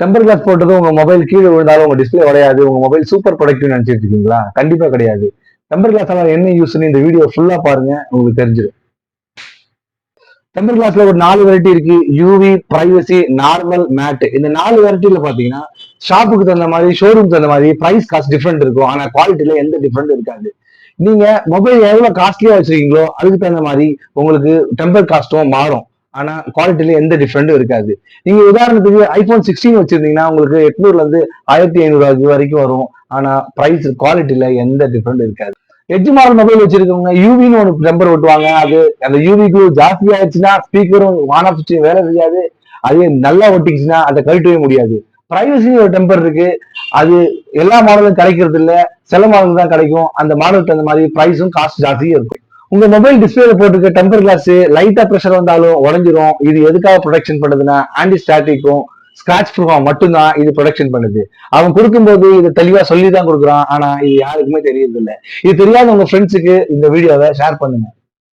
Temper glass போட்டது உங்க mobile கீழே விழுந்தாலும் உங்க டிஸ்பிளே உடையாது, உங்க மொபைல் சூப்பர் ப்ரொடக்டிவ் நினைச்சிட்டு இருக்கீங்களா? கண்டிப்பா கிடையாது. டெம்பர் கிளாஸ் என்ன யூஸ்ன்னு இந்த வீடியோ ஃபுல்லா பாருங்க, உங்களுக்கு தெரிஞ்சிடும். டெம்பர் கிளாஸ்ல ஒரு 4 வெரைட்டி இருக்கு. UV, privacy, normal, matte. இந்த 4 வெரைட்டில பாத்தீங்கன்னா ஷாப்புக்கு தகுந்த மாதிரி, ஷோரூம் தகுந்த மாதிரி பிரைஸ் காஸ்ட் டிஃபரெண்ட் இருக்கும். ஆனா குவாலிட்டியில எந்த டிஃபரெண்ட் இருக்காது. நீங்க மொபைல் எவ்வளவு காஸ்ட்லியா வச்சிருக்கீங்களோ அதுக்கு தகுந்த மாதிரி உங்களுக்கு டெம்பர் காஸ்டும் மாறும். ஆனா குவாலிட்டியில எந்த டிஃபரெண்டும் இருக்காது. நீங்க உதாரணத்துக்கு ஐபோன் 16 வச்சிருந்தீங்கன்னா உங்களுக்கு 800ல இருந்து 1500 வரைக்கும் வரும். ஆனா பிரைஸ் குவாலிட்டியில எந்த டிஃபரெண்ட் இருக்காது. எட்ஜ் மாடல் மொபைல் வச்சிருக்கவங்க யூவின்னு ஒரு டெம்பர் ஓட்டுவாங்க. அது அந்த யூவி க்ளூ ஜாஸ்தி ஆயிடுச்சுன்னா ஸ்பீக்கரும் வான் ஆஃப் வேலை செய்யாது. அதே நல்லா ஒட்டிச்சுன்னா அதை கழட்டவே முடியாது. பிரைவசின்னு ஒரு டெம்பர் இருக்கு. அது எல்லா மாடலும் கிடைக்கிறது இல்ல, சில மாடல் தான் கிடைக்கும். அந்த மாடலுக்கு தகுந்த மாதிரி பிரைஸும் காஸ்ட் ஜாஸ்தியும் இருக்கும். உங்க மொபைல் டிஸ்பிளேல போட்டுருக்க டெம்பர் கிளாஸ் லைட்டா பிரஷர் வந்தாலும் உடஞ்சிரும். இது எதுக்காக ப்ரொடெக்ஷன் பண்ணுதுன்னா ஆன்டி ஸ்டாட்டிக்கும் ஸ்கிராச் ப்ரூஃபா மட்டும்தான் இது ப்ரொடெக்ஷன் பண்ணுது. அவன் கொடுக்கும்போது இது தெளிவா சொல்லி தான் கொடுக்குறான். ஆனா இது யாருக்குமே தெரியறது இல்லை. இது தெரியாத உங்க ஃப்ரெண்ட்ஸுக்கு இந்த வீடியோவை ஷேர் பண்ணுங்க.